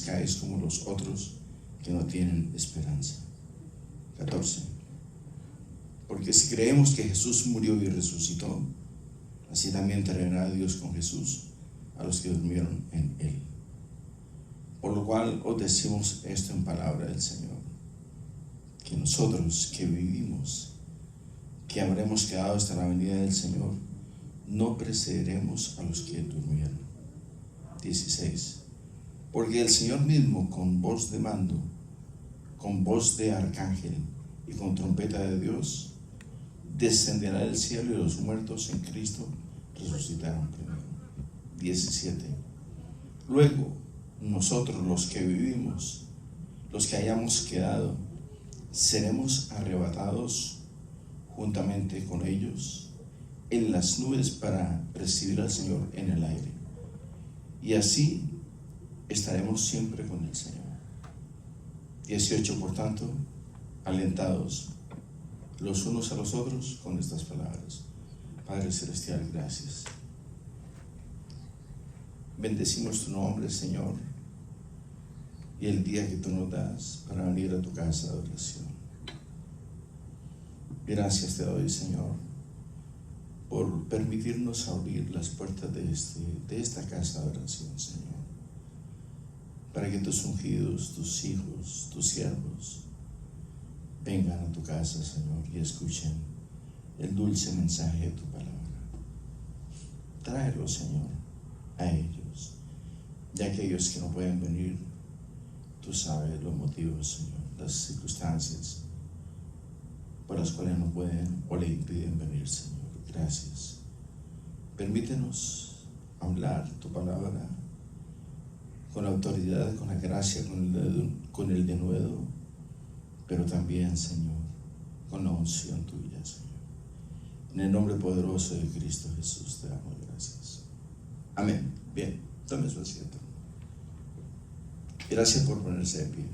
perezcáis como los otros que no tienen esperanza. 14. Porque si creemos que Jesús murió y resucitó, así también traerá Dios con Jesús a los que durmieron en él. Por lo cual os decimos esto en palabra del Señor, que nosotros que vivimos, que habremos quedado hasta la venida del Señor, no precederemos a los que durmieron. 16. Porque el Señor mismo, con voz de mando, con voz de arcángel y con trompeta de Dios, descenderá del cielo, y los muertos en Cristo resucitarán primero. 17. Luego, nosotros los que vivimos, los que hayamos quedado, seremos arrebatados juntamente con ellos en las nubes para recibir al Señor en el aire. Y así estaremos siempre con el Señor. 18. Por tanto, alentados los unos a los otros con estas palabras. Padre Celestial, gracias. Bendecimos tu nombre, Señor, y el día que tú nos das para venir a tu casa de oración. Gracias te doy, Señor, por permitirnos abrir las puertas de esta casa de oración, Señor, para que tus ungidos, tus hijos, tus siervos vengan a tu casa, Señor, y escuchen el dulce mensaje de tu palabra. Tráelo, Señor, a ellos, y a aquellos que no pueden venir. Tú sabes los motivos, Señor, las circunstancias por las cuales no pueden o le impiden venir, Señor. Gracias. Permítenos hablar tu palabra con la autoridad, con la gracia, con el denuedo, pero también, Señor, con la unción tuya, Señor. En el nombre poderoso de Cristo Jesús te damos gracias. Amén. Bien, tome su asiento. Gracias por ponerse de pie.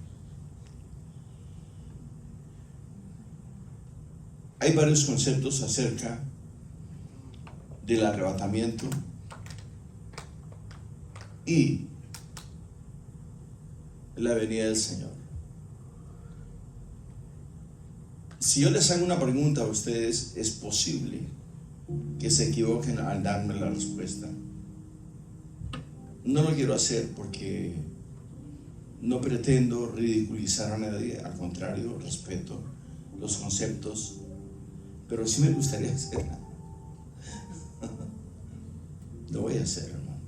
Hay varios conceptos acerca del arrebatamiento y la venida del Señor. Si yo les hago una pregunta a ustedes, es posible que se equivoquen al darme la respuesta. No lo quiero hacer porque no pretendo ridiculizar a nadie, al contrario, respeto los conceptos, pero sí me gustaría hacerla. Lo voy a hacer, hermano.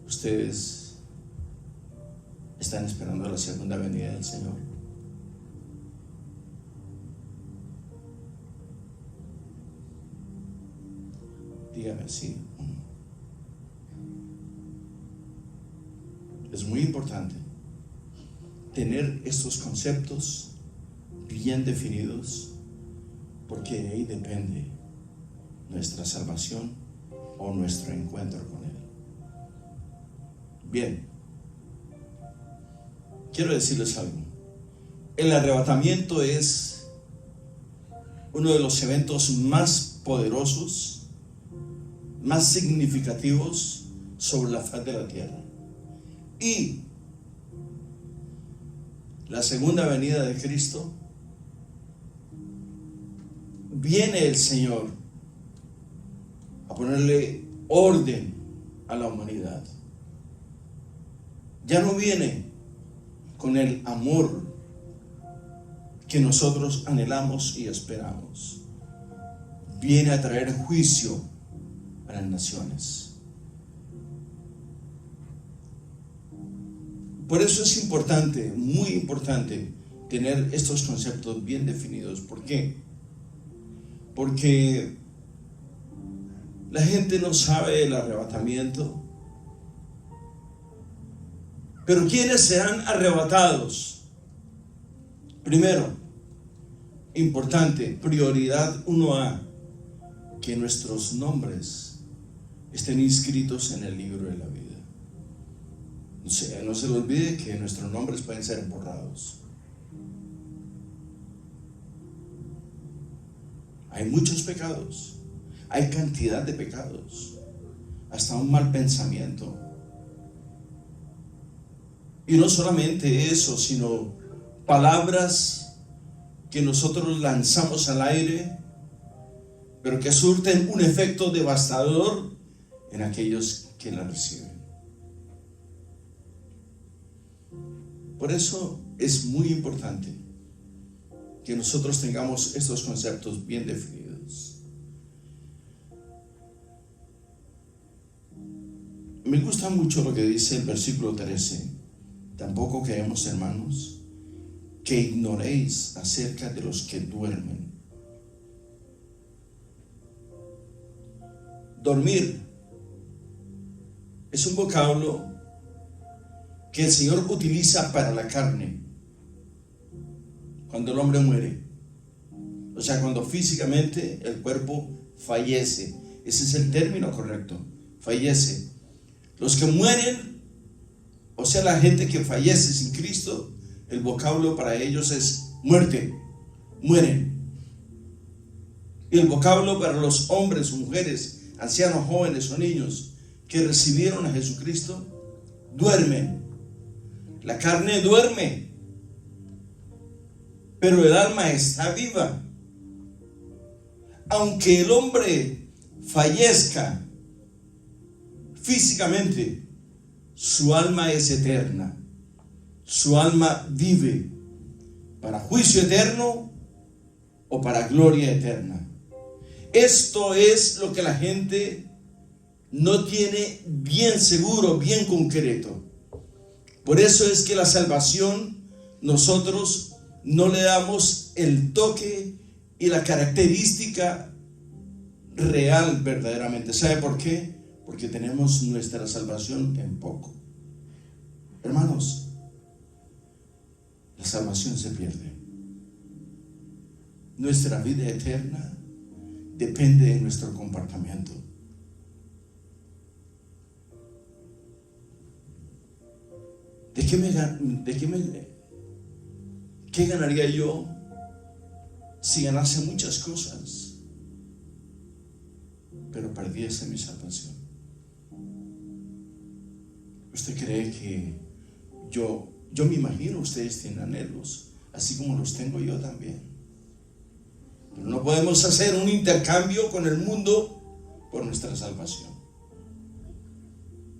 ¿Ustedes están esperando la segunda venida del Señor? Dígame sí. Es muy importante tener estos conceptos bien definidos, porque de ahí depende nuestra salvación o nuestro encuentro con Él. Bien, quiero decirles algo. El arrebatamiento es uno de los eventos más poderosos, más significativos sobre la faz de la tierra. Y la segunda venida de Cristo, viene el Señor a ponerle orden a la humanidad. Ya no viene con el amor que nosotros anhelamos y esperamos. Viene a traer juicio a las naciones. Por eso es importante, muy importante, tener estos conceptos bien definidos. ¿Por qué? Porque la gente no sabe el arrebatamiento. Pero ¿quiénes serán arrebatados? Primero, importante, prioridad 1A, que nuestros nombres estén inscritos en el libro de la vida. No se le olvide que nuestros nombres pueden ser borrados. Hay muchos pecados, hay cantidad de pecados, hasta un mal pensamiento, Y no solamente eso, sino palabras que nosotros lanzamos al aire, pero que surten un efecto devastador en aquellos que la reciben. Por eso es muy importante que nosotros tengamos estos conceptos bien definidos. Me gusta mucho lo que dice el versículo 13. Tampoco queremos, hermanos, que ignoréis acerca de los que duermen. Dormir es un vocablo que el Señor utiliza para la carne, cuando el hombre muere. O sea, cuando físicamente el cuerpo fallece. Ese es el término correcto, fallece. Los que mueren, o sea, la gente que fallece sin Cristo, el vocablo para ellos es muerte, mueren. Y el vocablo para los hombres o mujeres, ancianos, jóvenes o niños que recibieron a Jesucristo, duermen. La carne duerme, pero el alma está viva. Aunque el hombre fallezca físicamente, su alma es eterna. Su alma vive para juicio eterno o para gloria eterna. Esto es lo que la gente no tiene bien seguro, bien concreto. Por eso es que la salvación nosotros no le damos el toque y la característica real verdaderamente. ¿Sabe por qué? Porque tenemos nuestra salvación en poco. Hermanos, la salvación se pierde. Nuestra vida eterna depende de nuestro comportamiento. ¿Qué ganaría yo si ganase muchas cosas, pero perdiese mi salvación? ¿Usted cree que yo me imagino ustedes tienen anhelos, así como los tengo yo también? Pero no podemos hacer un intercambio con el mundo por nuestra salvación.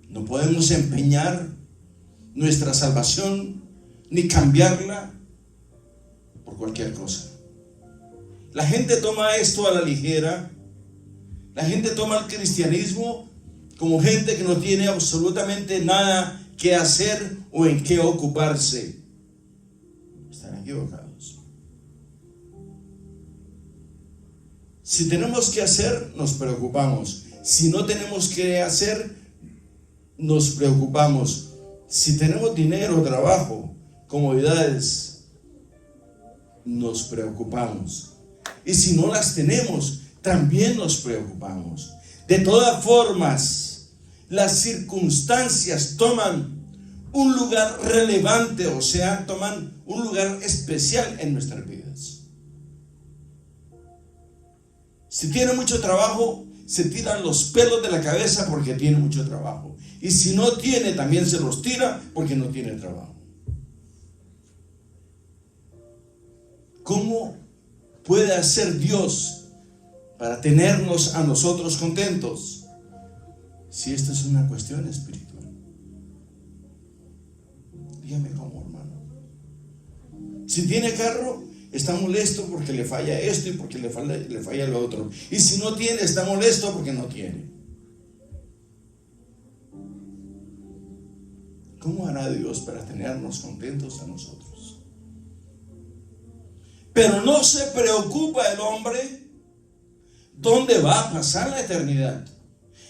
No podemos empeñar nuestra salvación ni cambiarla por cualquier cosa. La gente toma esto a la ligera. La gente toma el cristianismo como gente que no tiene absolutamente nada que hacer o en qué ocuparse. Están equivocados. Si tenemos que hacer, nos preocupamos. Si no tenemos que hacer, nos preocupamos. Si tenemos dinero, trabajo, comodidades, nos preocupamos. Y si no las tenemos, también nos preocupamos. De todas formas, las circunstancias toman un lugar relevante, o sea, toman un lugar especial en nuestras vidas. Si tiene mucho trabajo, se tiran los pelos de la cabeza porque tiene mucho trabajo. Y si no tiene, también se los tira porque no tiene trabajo. ¿Cómo puede hacer Dios para tenernos a nosotros contentos si esta es una cuestión espiritual? Dígame cómo, hermano. Si tiene carro, está molesto porque le falla esto y porque le falla lo otro. Y si no tiene, está molesto porque no tiene. ¿Cómo hará Dios para tenernos contentos a nosotros? Pero no se preocupa el hombre dónde va a pasar la eternidad.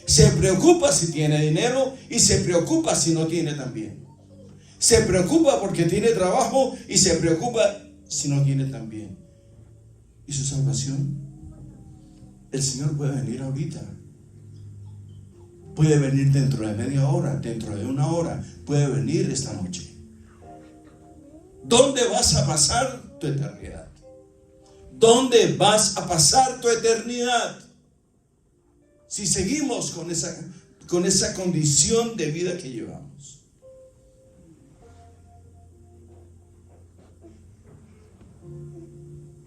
Se preocupa si tiene dinero y se preocupa si no tiene también. Se preocupa porque tiene trabajo y se preocupa si no tiene también. ¿Y su salvación? El Señor puede venir ahorita. Puede venir dentro de media hora, dentro de una hora. Puede venir esta noche. ¿Dónde vas a pasar tu eternidad? ¿Dónde vas a pasar tu eternidad? Si seguimos con esa condición de vida que llevamos.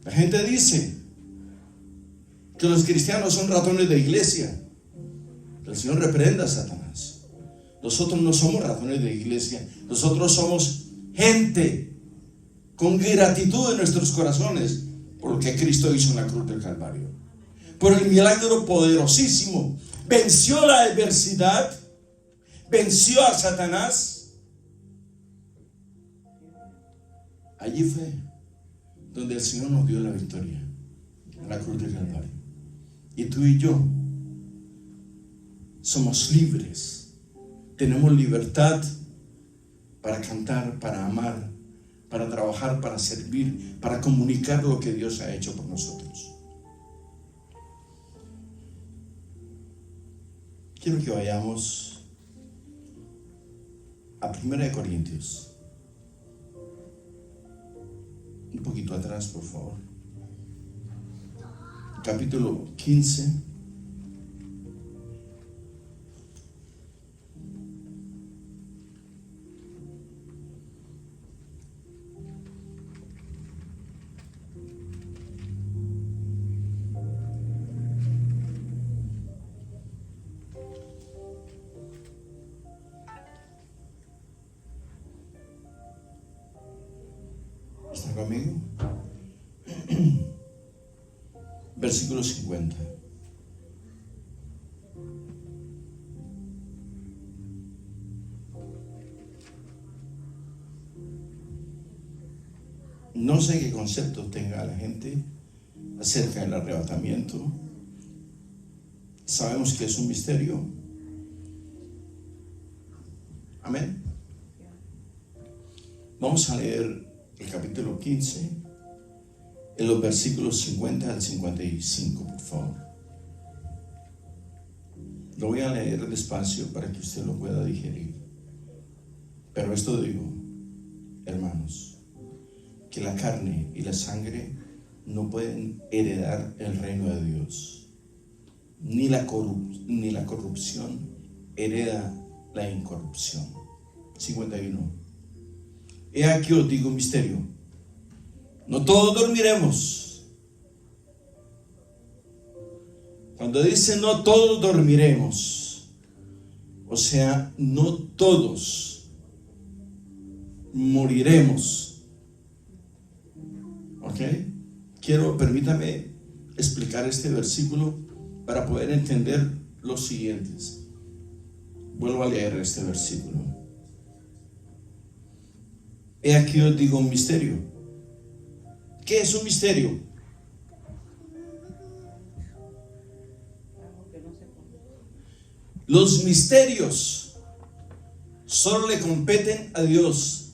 La gente dice que los cristianos son ratones de iglesia. El Señor reprenda a Satanás. Nosotros no somos ratones de iglesia. Nosotros somos gente con gratitud en nuestros corazones por lo que Cristo hizo en la cruz del Calvario, por el milagro poderosísimo. Venció la adversidad, venció a Satanás. Allí fue donde el Señor nos dio la victoria, en la cruz del Calvario. Y tú y yo somos libres, tenemos libertad para cantar, para amar, para trabajar, para servir, para comunicar lo que Dios ha hecho por nosotros. Quiero que vayamos a 1 Corintios. Un poquito atrás, por favor. Capítulo 15. ¿Está conmigo? Versículo 50. No sé qué concepto tenga la gente acerca del arrebatamiento. Sabemos que es un misterio. Amén. Vamos a leer el capítulo 15, en los versículos 50 al 55, por favor. Lo voy a leer despacio para que usted lo pueda digerir. Pero esto digo, hermanos, que la carne y la sangre no pueden heredar el reino de Dios, ni la corrupción hereda la incorrupción. 51. He aquí os digo un misterio: no todos dormiremos. Cuando dice no todos dormiremos, o sea, no todos moriremos. ¿Ok? Permítame explicar este versículo para poder entender los siguientes. Vuelvo a leer este versículo. He aquí os digo un misterio. ¿Qué es un misterio? Los misterios solo le competen a Dios.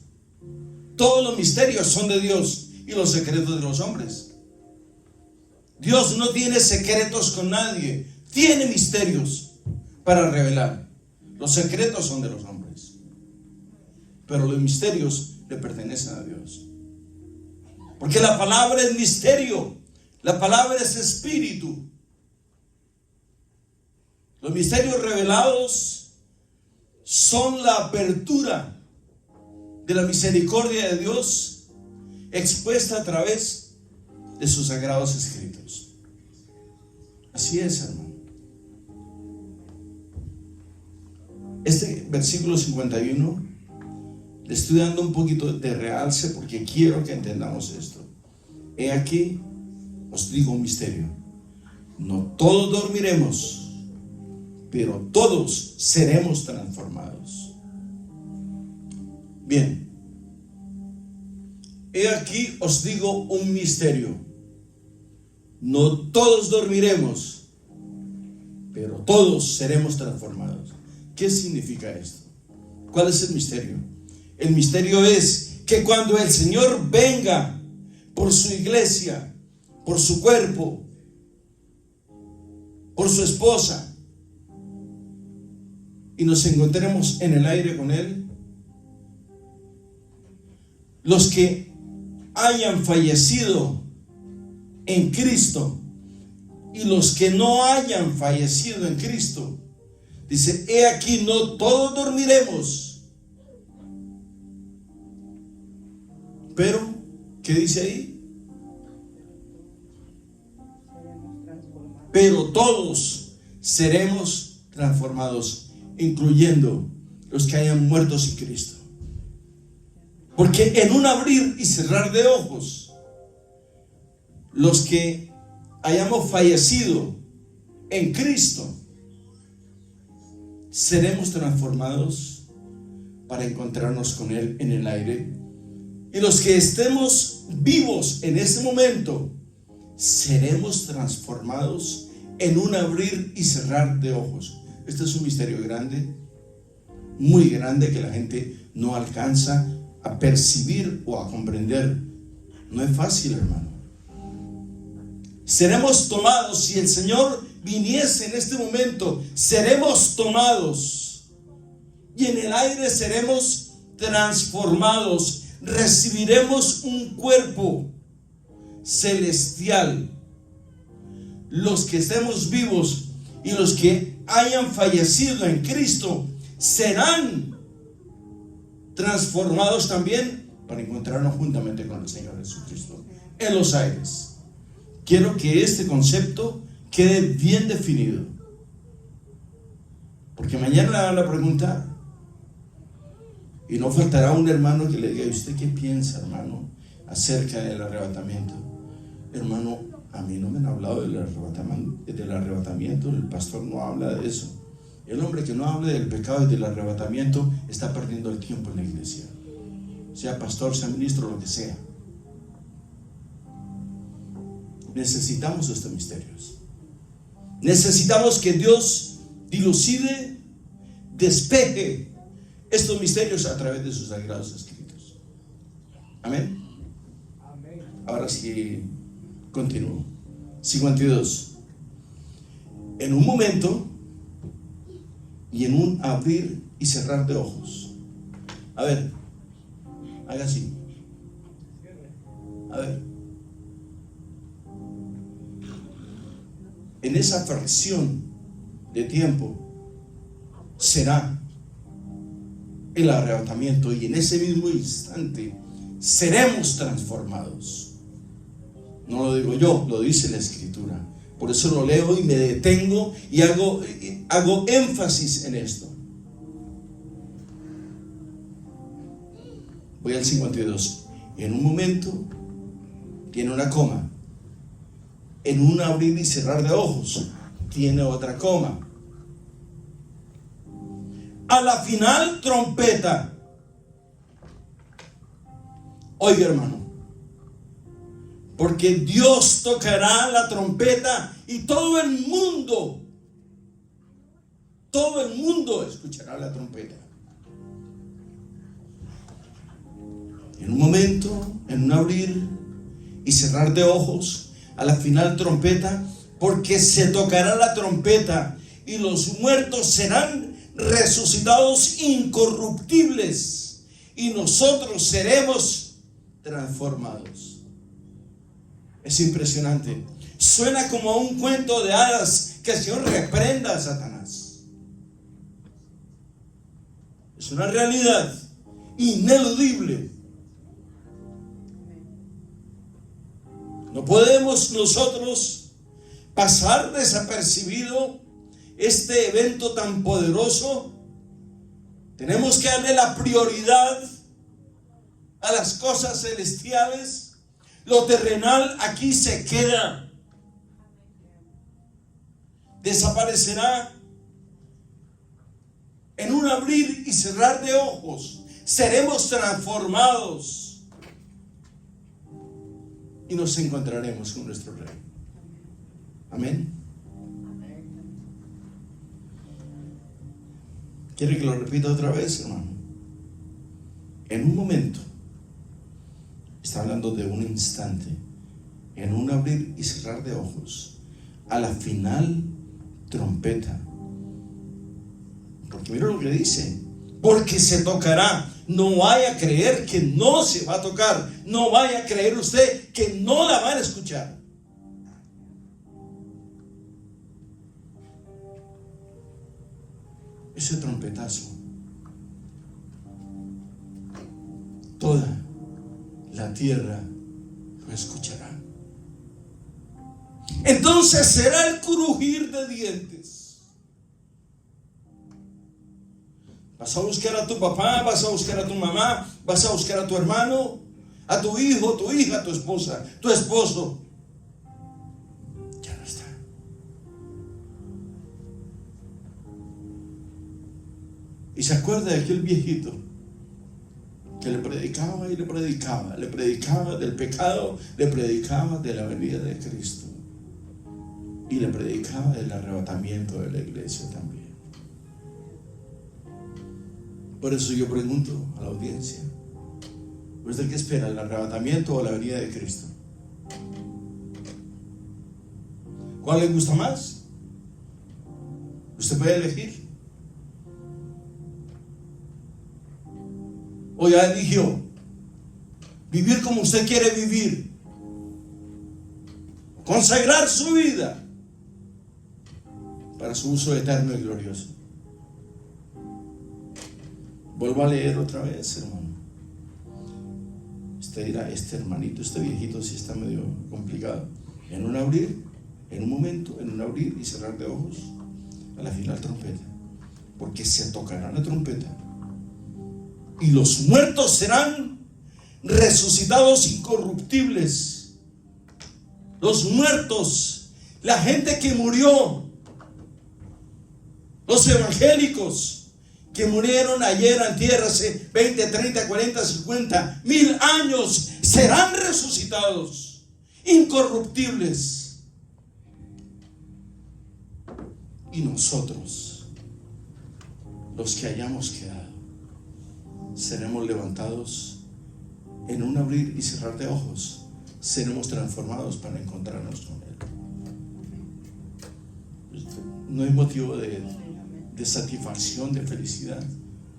Todos los misterios son de Dios y los secretos de los hombres. Dios no tiene secretos con nadie, tiene misterios para revelar. Los secretos son de los hombres, pero los misterios le pertenecen a Dios. Porque la palabra es misterio, la palabra es espíritu. Los misterios revelados son la apertura de la misericordia de Dios expuesta a través de sus sagrados escritos. Así es, hermano. Este versículo 51 le estoy dando un poquito de realce porque quiero que entendamos esto. He aquí os digo un misterio: no todos dormiremos, pero todos seremos transformados. Bien, he aquí os digo un misterio: no todos dormiremos, pero todos seremos transformados. ¿Qué significa esto? ¿Cuál es el misterio? El misterio es que cuando el Señor venga por su iglesia, por su cuerpo, por su esposa, y nos encontremos en el aire con Él, los que hayan fallecido en Cristo y los que no hayan fallecido en Cristo, dice, he aquí no todos dormiremos, pero, ¿qué dice ahí? pero todos seremos transformados, incluyendo los que hayan muerto sin Cristo. Porque en un abrir y cerrar de ojos, los que hayamos fallecido en Cristo, seremos transformados para encontrarnos con Él en el aire. Y los que estemos vivos en ese momento, seremos transformados en un abrir y cerrar de ojos. Este es un misterio grande, muy grande, que la gente no alcanza a percibir o a comprender. No es fácil, hermano. Seremos tomados, si el Señor viniese en este momento, seremos tomados y en el aire seremos transformados. Recibiremos un cuerpo celestial. Los que estemos vivos y los que hayan fallecido en Cristo serán transformados también para encontrarnos juntamente con el Señor Jesucristo en los aires. Quiero que este concepto quede bien definido, porque mañana le hagan la pregunta y no faltará un hermano que le diga: ¿y usted qué piensa, hermano, acerca del arrebatamiento? Hermano, a mí no me han hablado del arrebatamiento, el pastor no habla de eso. El hombre que no hable del pecado y del arrebatamiento está perdiendo el tiempo en la iglesia, sea pastor, sea ministro, lo que sea. Necesitamos estos misterios. Necesitamos que Dios dilucide, despeje estos misterios a través de sus sagrados escritos. Amén. Ahora sí, continúo. 52. En un momento y en un abrir y cerrar de ojos. A ver, haga así. A ver. En esa fracción de tiempo será el arrebatamiento, y en ese mismo instante seremos transformados. No lo digo yo, lo dice la Escritura. Por eso lo leo y me detengo y hago énfasis en esto. Voy al 52. En un momento tiene una coma. En un abrir y cerrar de ojos tiene otra coma. A la final, trompeta. Oiga, hermano, porque Dios tocará la trompeta y todo el mundo escuchará la trompeta. En un momento, en un abrir y cerrar de ojos, a la final trompeta, porque se tocará la trompeta y los muertos serán resucitados incorruptibles y nosotros seremos transformados. Es impresionante. Suena como un cuento de hadas, que el Señor reprenda a Satanás. Es una realidad ineludible. No podemos nosotros pasar desapercibido este evento tan poderoso. Tenemos que darle la prioridad a las cosas celestiales. Lo terrenal aquí se queda, desaparecerá en un abrir y cerrar de ojos. Seremos transformados y nos encontraremos con nuestro Rey. Amén. ¿Quiere que lo repita otra vez, hermano? En un momento, está hablando de un instante, en un abrir y cerrar de ojos, a la final trompeta. Porque mira lo que dice: porque se tocará. No vaya a creer que no se va a tocar. No vaya a creer usted que no la van a escuchar. Ese trompetazo, toda la tierra lo escuchará. entonces será el crujir de dientes. Vas a buscar a tu papá, vas a buscar a tu mamá, vas a buscar a tu hermano, a tu hijo, tu hija, tu esposa, tu esposo. Ya no está. Y se acuerda de aquel viejito que le predicaba y le predicaba del pecado, le predicaba de la venida de Cristo y le predicaba del arrebatamiento de la iglesia también. Por eso yo pregunto a la audiencia: ¿usted qué espera, el arrebatamiento o la venida de Cristo? ¿Cuál le gusta más? Usted puede elegir. O ya eligió vivir como usted quiere vivir, consagrar su vida para su uso eterno y glorioso. Vuelvo a leer otra vez, hermano. Usted dirá: este hermanito, este viejito sí está medio complicado. En un abrir, en un momento, en un abrir y cerrar de ojos, a la final trompeta, porque se tocará la trompeta y los muertos serán resucitados incorruptibles. Los muertos, la gente que murió, los evangélicos que murieron ayer, antier, hace 20, 30, 40, 50, 1000 años, serán resucitados incorruptibles. Y nosotros, los que hayamos quedado, seremos levantados en un abrir y cerrar de ojos. Seremos transformados para encontrarnos con Él. No hay motivo de satisfacción, de felicidad.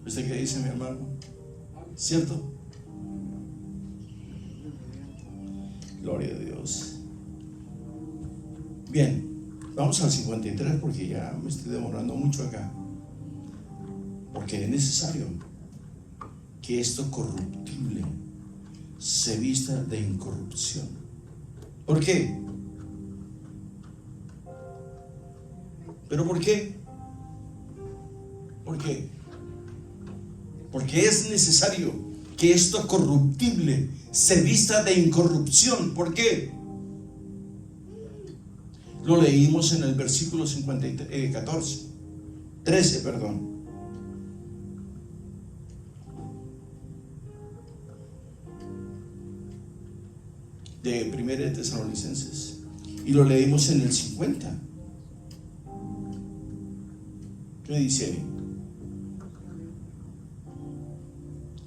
¿Usted qué dice, mi hermano? ¿Cierto? Gloria a Dios. Bien, vamos al 53 porque ya me estoy demorando mucho acá. Porque es necesario que esto corruptible se vista de incorrupción. ¿Por qué? ¿Pero por qué? ¿Por qué? Porque es necesario que esto corruptible se vista de incorrupción. ¿Por qué? Lo leímos en el versículo 13, de 1 de Tesalonicenses, y lo leímos en el 50. ¿Qué dice ahí?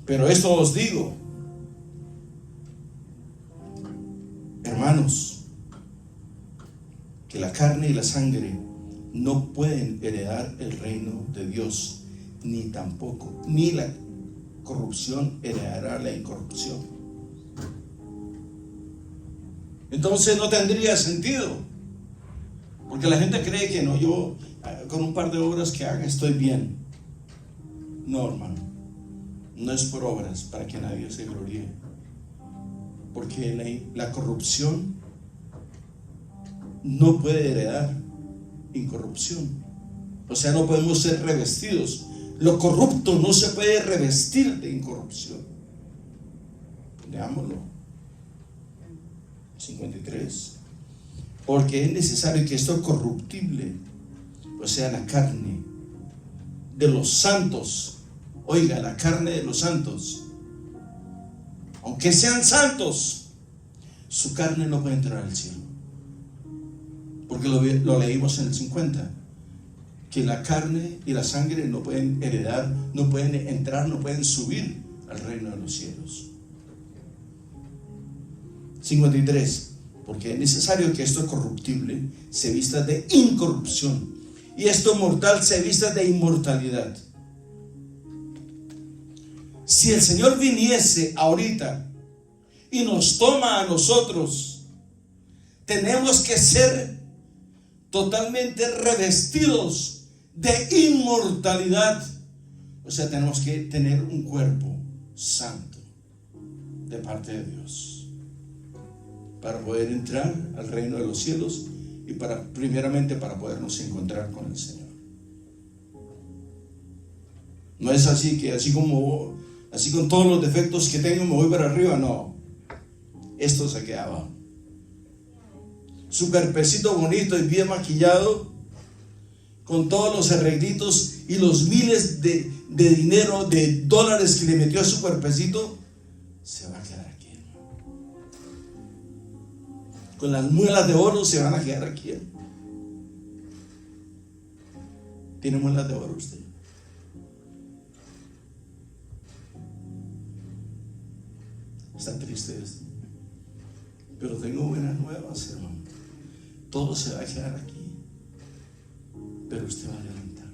Pero esto os digo, hermanos, que la carne y la sangre no pueden heredar el reino de Dios, ni tampoco, ni la corrupción heredará la incorrupción. Entonces no tendría sentido, porque la gente cree que no, yo con un par de obras que haga estoy bien. No, hermano, no es por obras para que nadie se gloríe, porque la corrupción no puede heredar incorrupción. O sea, no podemos ser revestidos. Lo corrupto no se puede revestir de incorrupción. Leámoslo. 53. Porque es necesario que esto corruptible, o sea, la carne de los santos, oiga, la carne de los santos, aunque sean santos, su carne no puede entrar al cielo. Porque lo leímos en el 50, que la carne y la sangre no pueden heredar, no pueden entrar, no pueden subir al reino de los cielos. 53. Porque es necesario que esto corruptible se vista de incorrupción y esto mortal se vista de inmortalidad. Si el Señor viniese ahorita y nos toma a nosotros, tenemos que ser totalmente revestidos de inmortalidad. O sea, tenemos que tener un cuerpo santo de parte de Dios para poder entrar al reino de los cielos y primeramente para podernos encontrar con el Señor. No es así que así con todos los defectos que tengo me voy para arriba, no. Esto se queda abajo. Su cuerpecito bonito y bien maquillado, con todos los arreglitos y los miles de dinero, de dólares que le metió a su cuerpecito, se va a quedar aquí, hermano. Con las muelas de oro se van a quedar aquí, hermano. ¿Tiene muelas de oro usted? Está triste esto, pero tengo buenas nuevas, hermano. Todo se va a quedar aquí, pero usted va a levantar.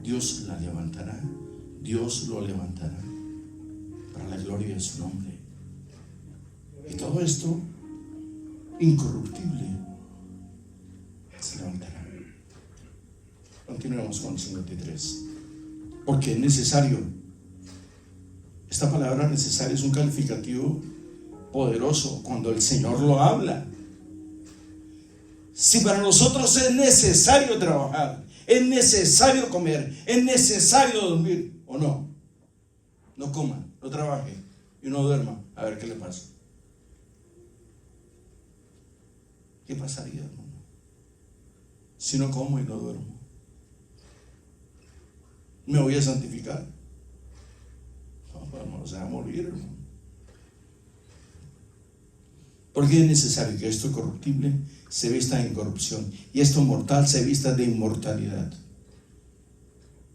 Dios la levantará, Dios lo levantará para la gloria de su nombre. Y todo esto incorruptible se levantará. Continuemos con el 53. Porque es necesario. Esta palabra necesario es un calificativo poderoso cuando el Señor lo habla. Si para nosotros es necesario trabajar, es necesario comer, es necesario dormir, ¿o no? No coma, no trabaje y no duerma, a ver qué le pasa. ¿Qué pasaría, hermano? Si no como y no duermo, ¿me voy a santificar? No, hermano, se va a morir, hermano. Porque es necesario que esto corruptible se vista de incorrupción y esto mortal se vista de inmortalidad.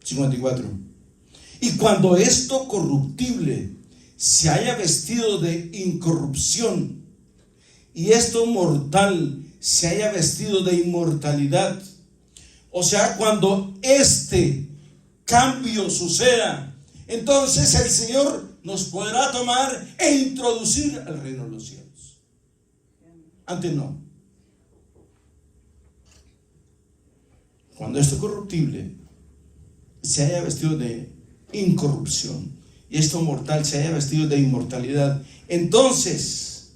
54. Y cuando esto corruptible se haya vestido de incorrupción y esto mortal se haya vestido de inmortalidad, o sea, cuando este cambio suceda, entonces el Señor nos podrá tomar e introducir al reino de los cielos. Antes no. Cuando esto corruptible se haya vestido de incorrupción y esto mortal se haya vestido de inmortalidad, entonces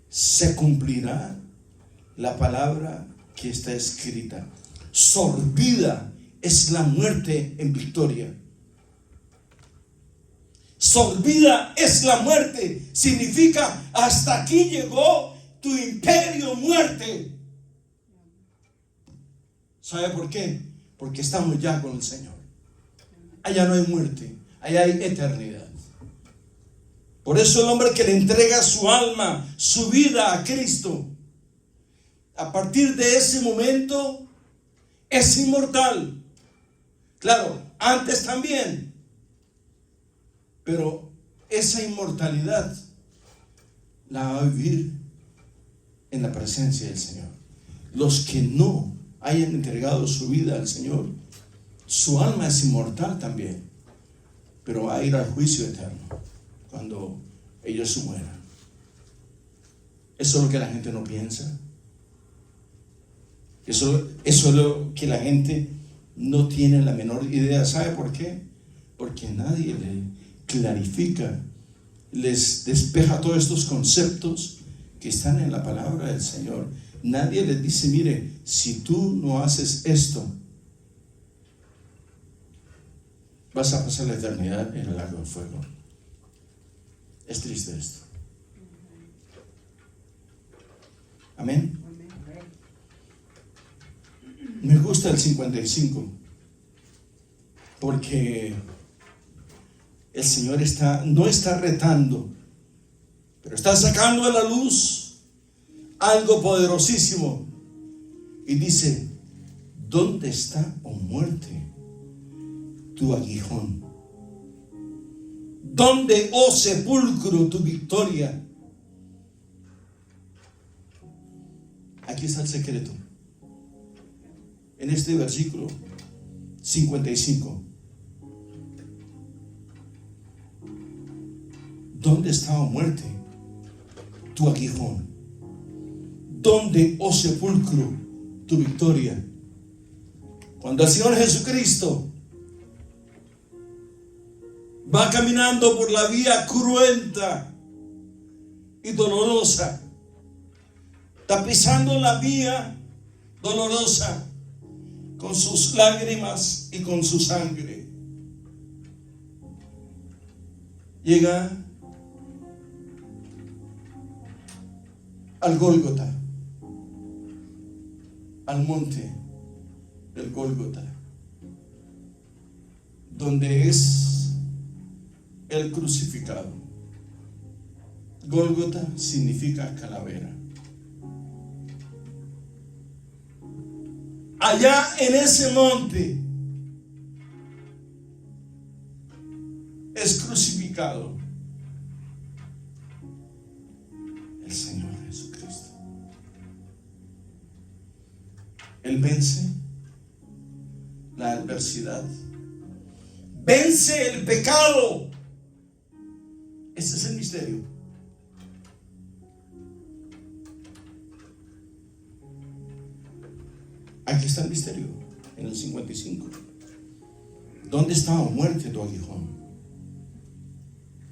se cumplirá la palabra que está escrita: sorbida es la muerte en victoria. Sorbida es la muerte, significa hasta aquí llegó tu imperio, muerte. ¿Sabe por qué? Porque estamos ya con el Señor. Allá no hay muerte, allá hay eternidad. Por eso el hombre que le entrega su alma, su vida a Cristo, a partir de ese momento es inmortal. Claro, antes también, pero esa inmortalidad la va a vivir en la presencia del Señor. Los que no hayan entregado su vida al Señor, su alma es inmortal también, pero va a ir al juicio eterno cuando ellos se mueran. Eso es lo que la gente no piensa. Eso es lo que la gente no tiene la menor idea. ¿Sabe por qué? Porque nadie le clarifica, les despeja todos estos conceptos que están en la palabra del Señor. Nadie les dice: mire, si tú no haces esto, vas a pasar la eternidad en el lago de fuego. Es triste esto. Amén. Me gusta el 55 porque el Señor no está retando, pero está sacando a la luz algo poderosísimo y dice: ¿dónde está, oh muerte, tu aguijón? ¿Dónde, oh sepulcro, tu victoria? Aquí está el secreto. En este versículo 55. ¿Dónde está, oh muerte, tu aguijón? ¿Dónde, oh sepulcro, tu victoria? Cuando el Señor Jesucristo va caminando por la vía cruenta y dolorosa, tapizando la vía dolorosa con sus lágrimas y con su sangre. Llega al Gólgota, al monte del Gólgota, donde es el crucificado. Gólgota significa calavera. Allá en ese monte es crucificado el Señor Jesucristo. Él vence la adversidad, vence el pecado. Ese es el misterio. Aquí está el misterio, en el 55. ¿Dónde está, oh muerte, tu aguijón?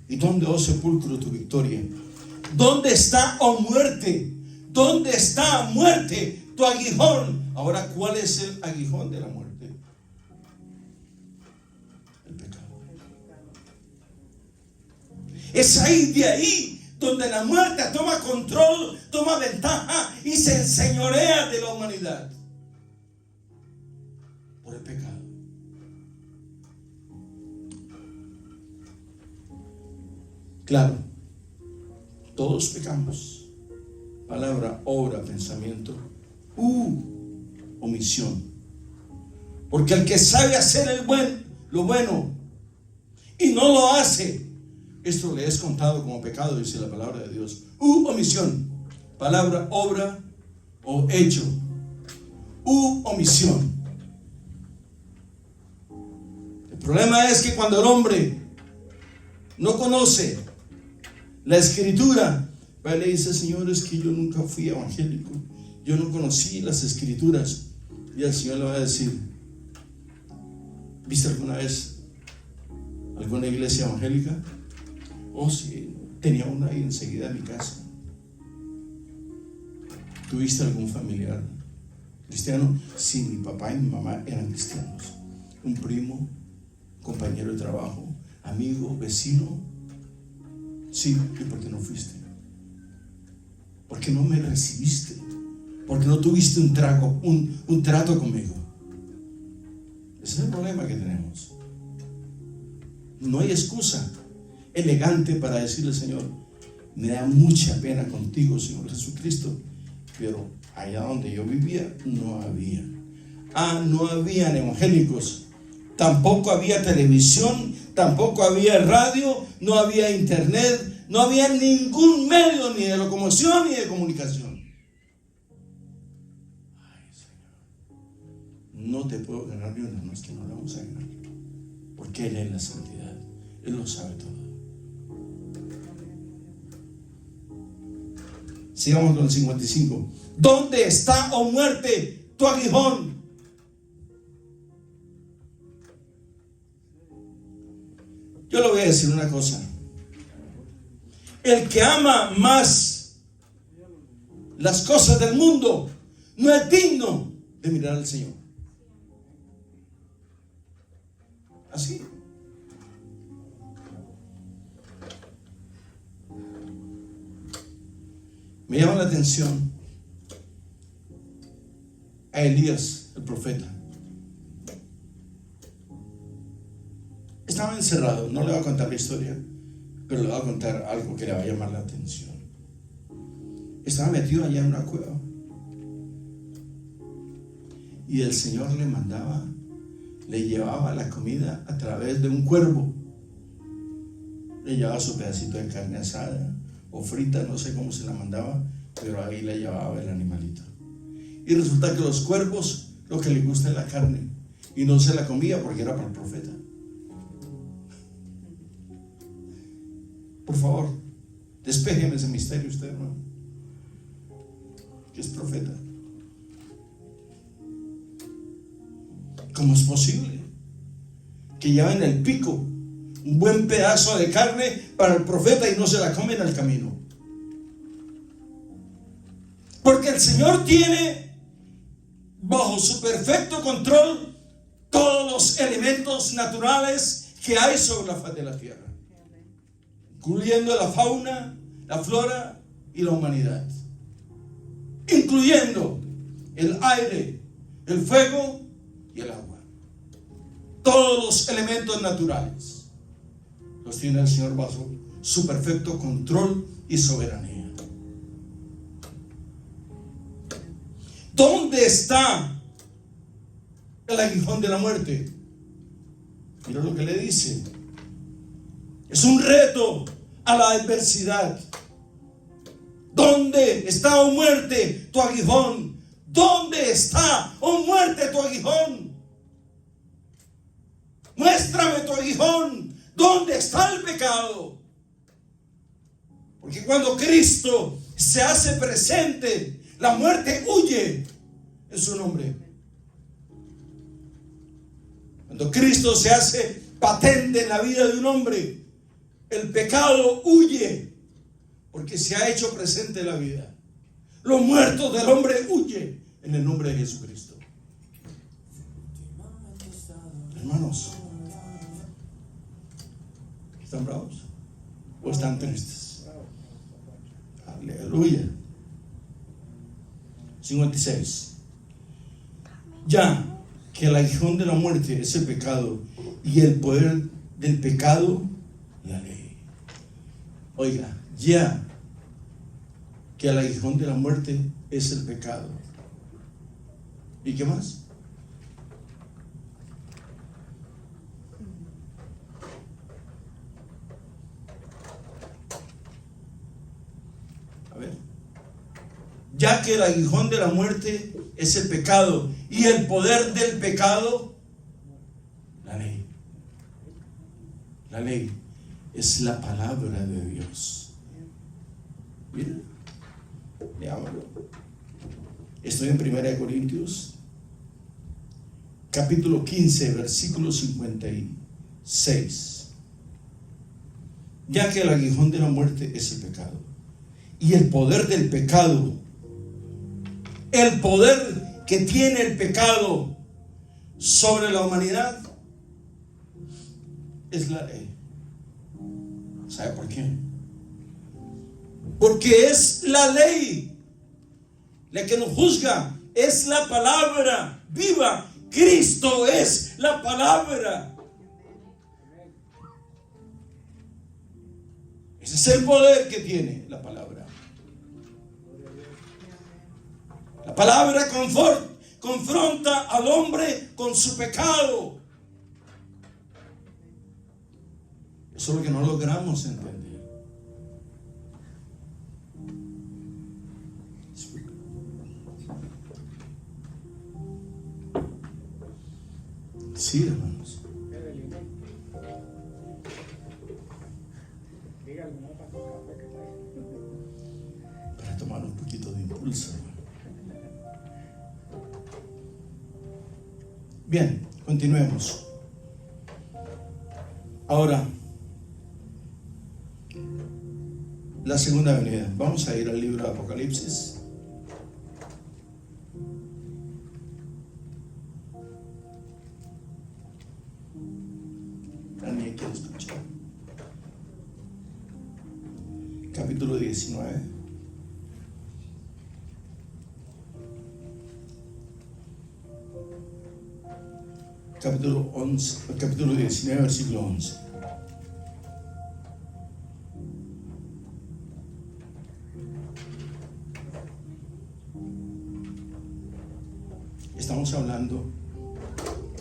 ¿Y dónde, oh sepulcro, tu victoria? ¿Dónde está, oh muerte? ¿Dónde está, muerte, tu aguijón? Ahora, ¿cuál es el aguijón de la muerte? El pecado. Es de ahí donde la muerte toma control, toma ventaja y se enseñorea de la humanidad. Por el pecado. Claro, todos pecamos. Palabra, obra, pensamiento, omisión. Porque el que sabe hacer lo bueno y no lo hace, esto le es contado como pecado, dice la palabra de Dios. Omisión. Palabra, obra o hecho. Omisión. El problema es que cuando el hombre no conoce la escritura, va y le dice: Señor, es que yo nunca fui evangélico, yo no conocí las escrituras. Y el Señor le va a decir: ¿viste alguna vez alguna iglesia evangélica? Oh, sí, tenía una ahí enseguida en mi casa. ¿Tuviste algún familiar cristiano? Sí, mi papá y mi mamá eran cristianos. Un primo, compañero de trabajo, amigo, vecino. Sí, ¿y por qué no fuiste? ¿Por qué no me recibiste? ¿Por qué no tuviste un trato conmigo? Ese es el problema que tenemos. No hay excusa elegante para decirle: Señor, me da mucha pena contigo, Señor Jesucristo, pero allá donde yo vivía no había. No habían evangélicos. Tampoco había televisión, tampoco había radio, no había internet, no había ningún medio ni de locomoción ni de comunicación. Ay, Señor, no te puedo ganar ni una, no es que no la vamos a ganar, porque Él es la santidad, Él lo sabe todo. Sigamos con el 55. ¿Dónde está, oh muerte, tu aguijón? Yo le voy a decir una cosa: el que ama más las cosas del mundo no es digno de mirar al Señor. Así. Me llama la atención a Elías, el profeta. Estaba encerrado. No le voy a contar la historia, pero le voy a contar algo que le va a llamar la atención. Estaba metido allá en una cueva y el Señor le llevaba la comida a través de un cuervo. Le llevaba su pedacito de carne asada o frita, no sé cómo se la mandaba, pero ahí le llevaba el animalito. Y resulta que los cuervos lo que les gusta es la carne, y no se la comía porque era para el profeta. Por favor, despéjeme ese misterio usted, hermano, que es profeta. ¿Cómo es posible que lleven el pico un buen pedazo de carne para el profeta y no se la comen al camino? Porque el Señor tiene bajo su perfecto control todos los elementos naturales que hay sobre la faz de la tierra, incluyendo la fauna, la flora y la humanidad, incluyendo el aire, el fuego y el agua. Todos los elementos naturales los tiene el Señor bajo su perfecto control y soberanía. ¿Dónde está el aguijón de la muerte? Mira lo que le dice. Es un reto a la adversidad. ¿Dónde está, oh muerte, tu aguijón? ¿Dónde está, oh muerte, tu aguijón? Muéstrame tu aguijón. ¿Dónde está el pecado? Porque cuando Cristo se hace presente, la muerte huye en su nombre. Cuando Cristo se hace patente en la vida de un hombre, el pecado huye porque se ha hecho presente en la vida. Los muertos del hombre huye en el nombre de Jesucristo. Hermanos, ¿están bravos o están tristes? Aleluya. 56. Ya que el aguijón de la muerte es el pecado y el poder del pecado, la ley. Oiga, ya que el aguijón de la muerte es el pecado. ¿Y qué más? A ver. Ya que el aguijón de la muerte es el pecado y el poder del pecado, la ley. La ley es la palabra de Dios. Mira, leámoslo. Estoy en 1 Corintios, capítulo 15, versículo 56. Ya que el aguijón de la muerte es el pecado y el poder del pecado, el poder que tiene el pecado sobre la humanidad es la ley. ¿Sabe por qué? Porque es la ley la que nos juzga, es la palabra viva. Cristo es la palabra. Ese es el poder que tiene la palabra. La palabra confronta al hombre con su pecado. Eso es lo que no logramos entender. Sí, hermanos. Para tomar un poquito de impulso, hermano. Bien, continuemos. Ahora, la segunda venida. Vamos a ir al libro de Apocalipsis. Nadie quiere escuchar. Capítulo 19. Capítulo 19, versículo 11. Estamos hablando,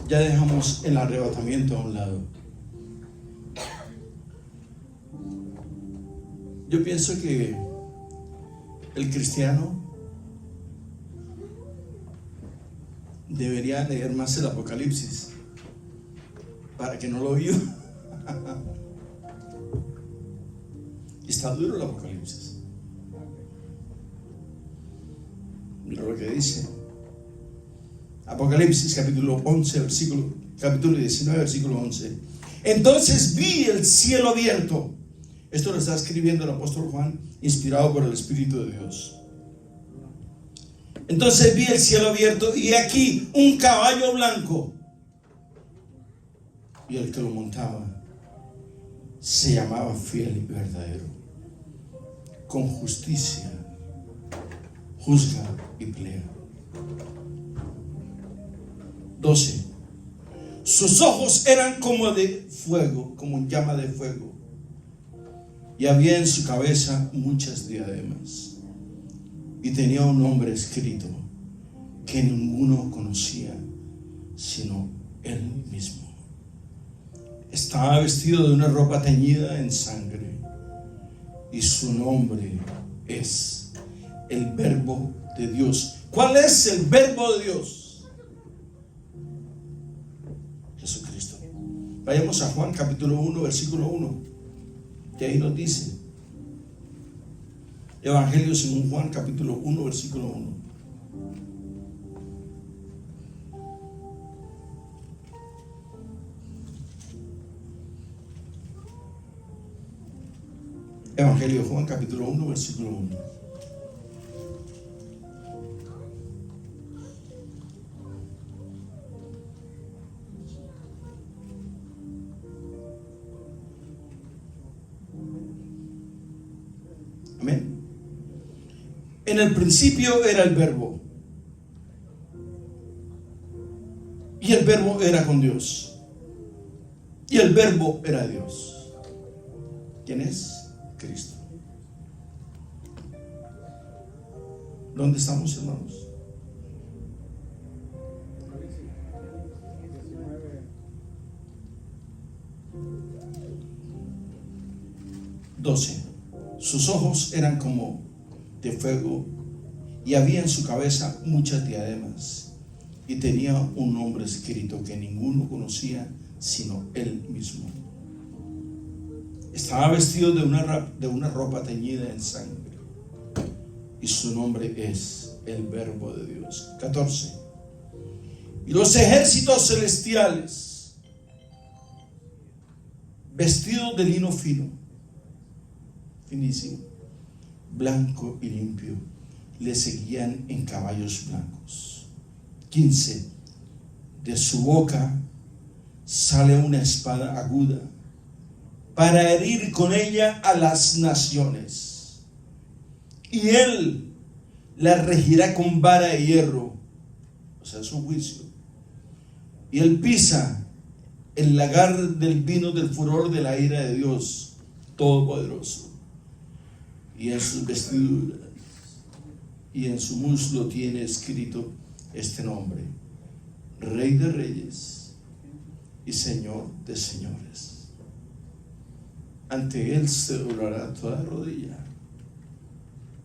ya dejamos el arrebatamiento a un lado. Yo pienso que el cristiano debería leer más el Apocalipsis para que no lo viva. Está duro el Apocalipsis. Mira lo que dice Apocalipsis capítulo 19 versículo 11. Entonces vi el cielo abierto. Esto lo está escribiendo el apóstol Juan, inspirado por el Espíritu de Dios. Entonces vi el cielo abierto y aquí un caballo blanco, y el que lo montaba se llamaba Fiel y Verdadero. Con justicia juzga y pelea. 12. Sus ojos eran como de fuego, como llama de fuego, y había en su cabeza muchas diademas, y tenía un nombre escrito que ninguno conocía sino él mismo. Estaba vestido de una ropa teñida en sangre, y su nombre es el Verbo de Dios. ¿Cuál es el Verbo de Dios? Jesucristo. Vayamos a Juan capítulo 1, versículo 1, que ahí nos dice. Evangelio según Juan capítulo 1, versículo 1. Evangelio de Juan capítulo 1, versículo 1. Amén. En el principio era el Verbo, y el Verbo era con Dios, y el Verbo era Dios. ¿Quién es? Cristo. ¿Dónde estamos, hermanos? Sus ojos eran como de fuego y había en su cabeza muchas diademas, y tenía un nombre escrito que ninguno conocía sino él mismo. Estaba vestido de una ropa teñida en sangre, y su nombre es el Verbo de Dios. 14. Y los ejércitos celestiales, vestidos de lino fino, finísimo, blanco y limpio, le seguían en caballos blancos. 15. De su boca sale una espada aguda para herir con ella a las naciones, y él la regirá con vara de hierro, o sea, su juicio. Y él pisa el lagar del vino del furor de la ira de Dios Todopoderoso. Y en sus vestiduras y en su muslo tiene escrito este nombre: Rey de Reyes y Señor de Señores. Ante él se doblará toda rodilla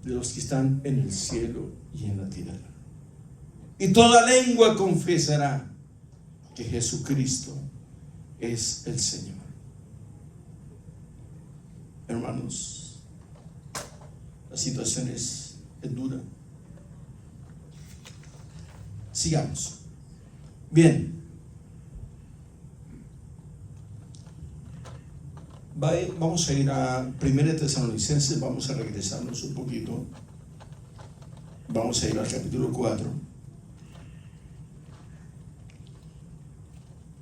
de los que están en el cielo y en la tierra, y toda lengua confesará que Jesucristo es el Señor. Hermanos, la situación es dura. Sigamos. Bien. Vamos a ir a 1 Tesalonicenses, vamos a regresarnos un poquito. Vamos a ir al capítulo 4.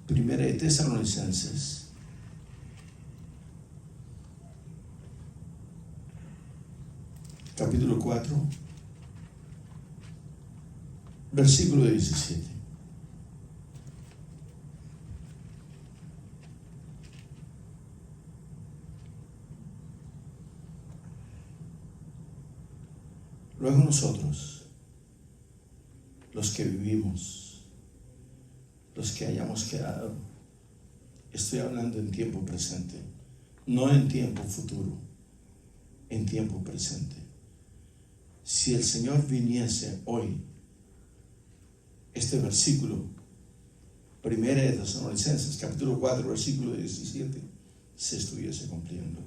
1 Tesalonicenses, capítulo 4, versículo 17. Luego nosotros, los que vivimos, los que hayamos quedado, estoy hablando en tiempo presente, no en tiempo futuro, en tiempo presente. Si el Señor viniese hoy, este versículo, 1 Tesalonicenses, capítulo 4, versículo 17, se estuviese cumpliendo.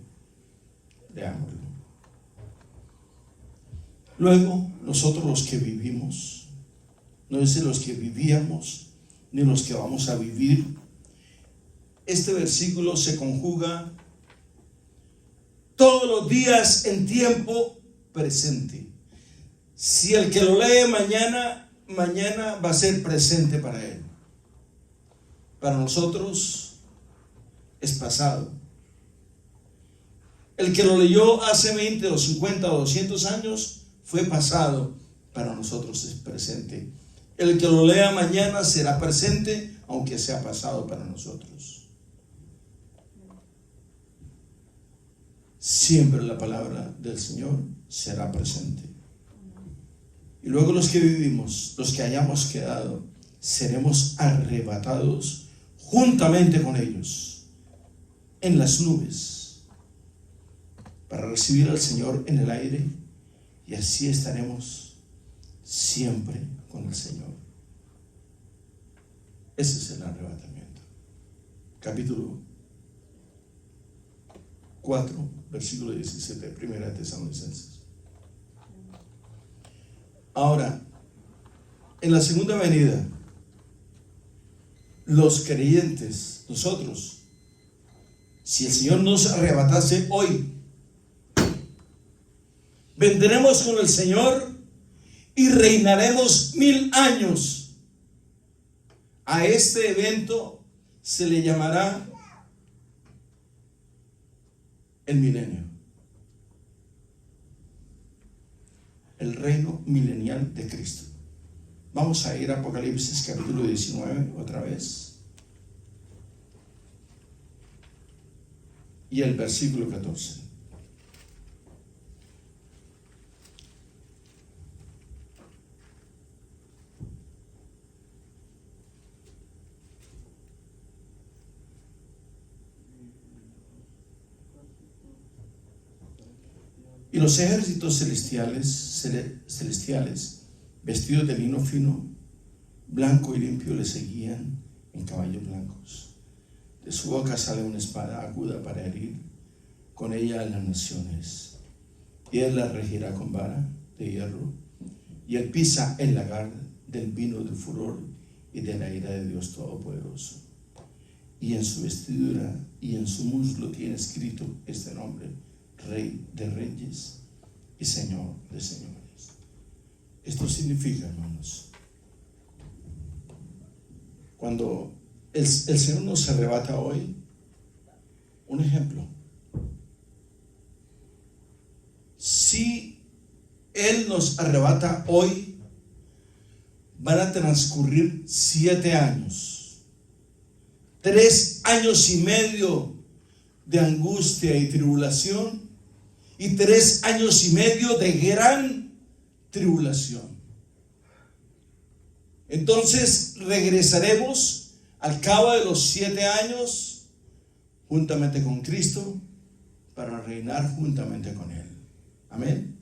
Leámoslo. Luego, nosotros los que vivimos, no es de los que vivíamos, ni los que vamos a vivir. Este versículo se conjuga todos los días en tiempo presente. Si el que lo lee mañana va a ser presente para él. Para nosotros es pasado. El que lo leyó hace 20 o 50 o 200 años fue pasado. Para nosotros es presente. El que lo lea mañana será presente, aunque sea pasado para nosotros. Siempre la palabra del Señor será presente. Y luego los que vivimos, los que hayamos quedado, seremos arrebatados juntamente con ellos en las nubes para recibir al Señor en el aire, y así estaremos siempre con el Señor. Ese es el arrebatamiento. Capítulo 4, versículo 17, Primera de Tesalonicenses. Ahora, en la segunda venida, los creyentes, nosotros, si el Señor nos arrebatase hoy, vendremos con el Señor y reinaremos 1000 años. A este evento se le llamará el milenio, el reino milenial de Cristo. Vamos a ir a Apocalipsis capítulo 19 otra vez, y el versículo 14. Y los ejércitos celestiales, vestidos de lino fino, blanco y limpio, le seguían en caballos blancos. De su boca sale una espada aguda para herir con ella a las naciones. Y él la regirá con vara de hierro, y él pisa el lagar del vino del furor y de la ira de Dios Todopoderoso. Y en su vestidura y en su muslo tiene escrito este nombre: Rey de Reyes y Señor de Señores. Esto significa, hermanos, cuando el Señor nos arrebata hoy, un ejemplo. Si Él nos arrebata hoy, van a transcurrir 7 años, 3 años y medio de angustia y tribulación, y 3 años y medio de gran tribulación. Entonces regresaremos al cabo de los 7 años juntamente con Cristo para reinar juntamente con Él. Amén.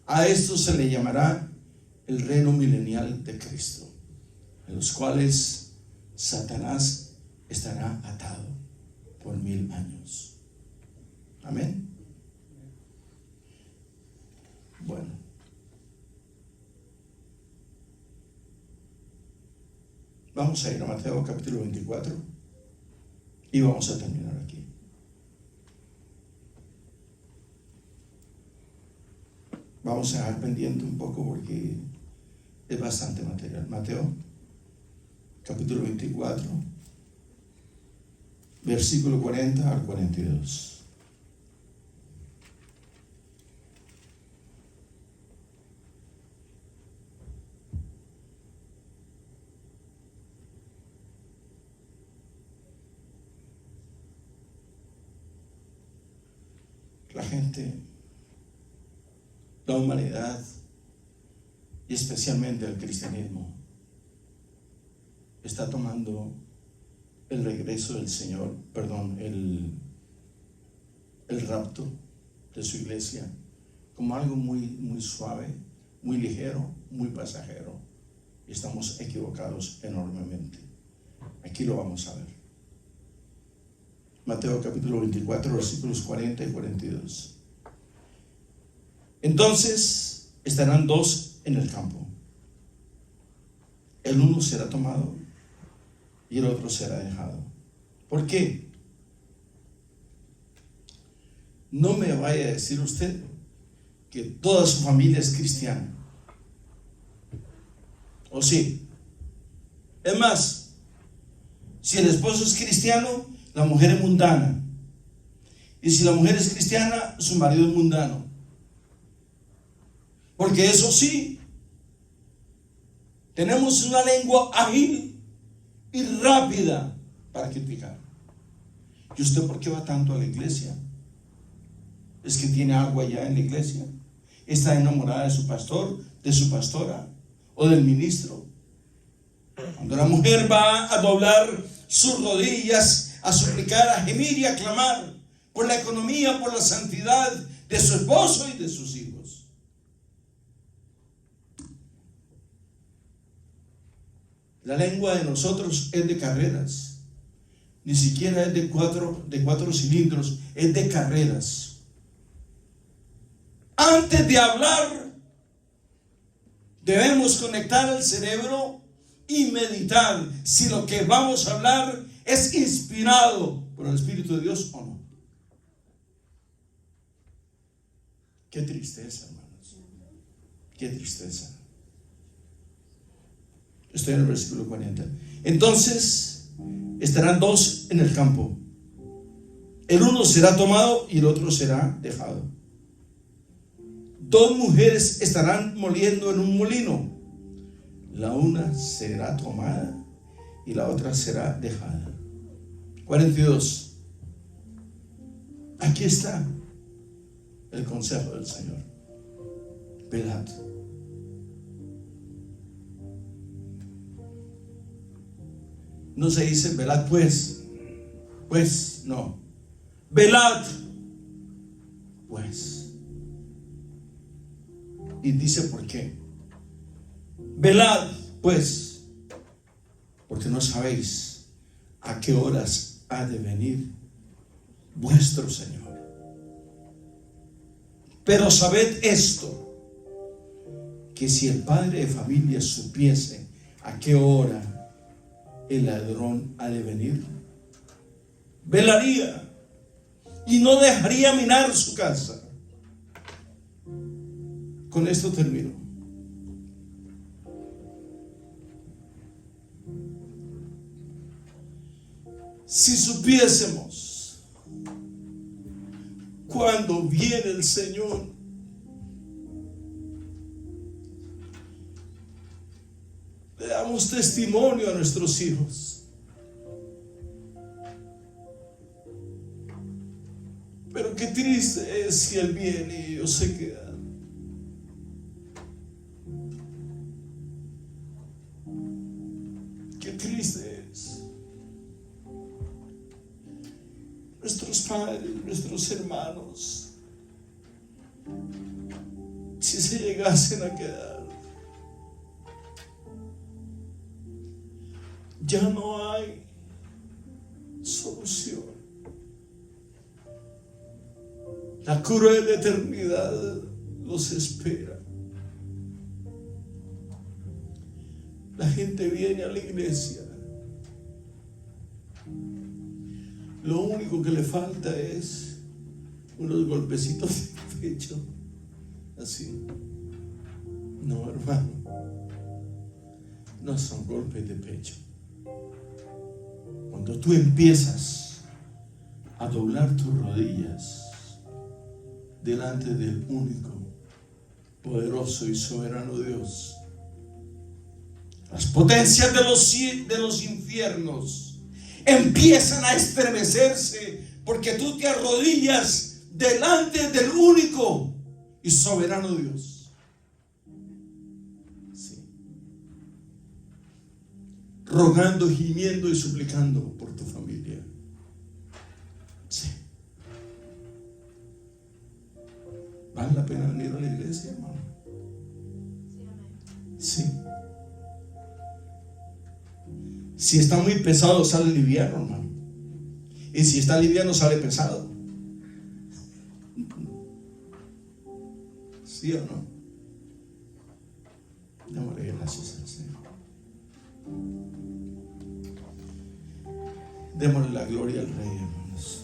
A esto se le llamará el reino milenial de Cristo, en los cuales Satanás estará atado por 1000 años. Amén. Bueno, vamos a ir a Mateo capítulo 24 y vamos a terminar aquí. Vamos a dejar pendiente un poco porque es bastante material. Mateo capítulo 24, versículo 40 al 42. La gente, la humanidad y especialmente el cristianismo está tomando el regreso del Señor, el rapto de su iglesia como algo muy suave, muy ligero, muy pasajero. Y estamos equivocados enormemente. Aquí lo vamos a ver. Mateo capítulo 24, versículos 40 y 42. Entonces estarán 2 en el campo. El uno será tomado y el otro será dejado. ¿Por qué? No me vaya a decir usted que toda su familia es cristiana ¿O sí? Es más, si el esposo es cristiano, la mujer es mundana. Y si la mujer es cristiana, su marido es mundano. Porque eso sí, tenemos una lengua ágil y rápida para criticar. ¿Y usted por qué va tanto a la iglesia? ¿Es que tiene algo allá en la iglesia? ¿Está enamorada de su pastor, de su pastora o del ministro? Cuando la mujer va a doblar sus rodillas, a suplicar, a gemir y a clamar por la economía, por la santidad de su esposo y de sus hijos. La lengua de nosotros es de carreras. Ni siquiera es de cuatro cilindros, es de carreras. Antes de hablar, debemos conectar el cerebro y meditar si lo que vamos a hablar es inspirado por el Espíritu de Dios o no. Qué tristeza, hermanos. Qué tristeza. Estoy en el versículo 40. Entonces estarán dos en el campo. El uno será tomado y el otro será dejado. Dos mujeres estarán moliendo en un molino. La una será tomada y la otra será dejada. 42. Aquí está el consejo del Señor. Velad. No se dice velad pues no. Velad pues. Y dice por qué. Velad pues, porque no sabéis a qué horas ha de venir vuestro Señor. Pero sabed esto, que si el padre de familia supiese a qué hora el ladrón ha de venir, velaría y no dejaría minar su casa. Con esto termino. Si supiésemos cuando viene el Señor, le damos testimonio a nuestros hijos. Pero qué triste es si Él viene y ellos se quedan. Qué triste es. Nuestros padres, nuestros hermanos, si se llegasen a quedar, ya no hay solución. La cruel eternidad los espera. La gente viene a la iglesia. Lo único que le falta es unos golpecitos de pecho. Así. No, hermano. No son golpes de pecho. Cuando tú empiezas a doblar tus rodillas delante del único, poderoso y soberano Dios, las potencias de los infiernos empiezan a estremecerse porque tú te arrodillas delante del único y soberano Dios. Sí. Rogando, gimiendo y suplicando por tu familia. Sí. ¿Vale la pena venir a la iglesia, hermano? Sí. Si está muy pesado, sale liviano, hermano. Y si está liviano, sale pesado. ¿Sí o no? Démosle gracias al Señor. Démosle la gloria al Rey.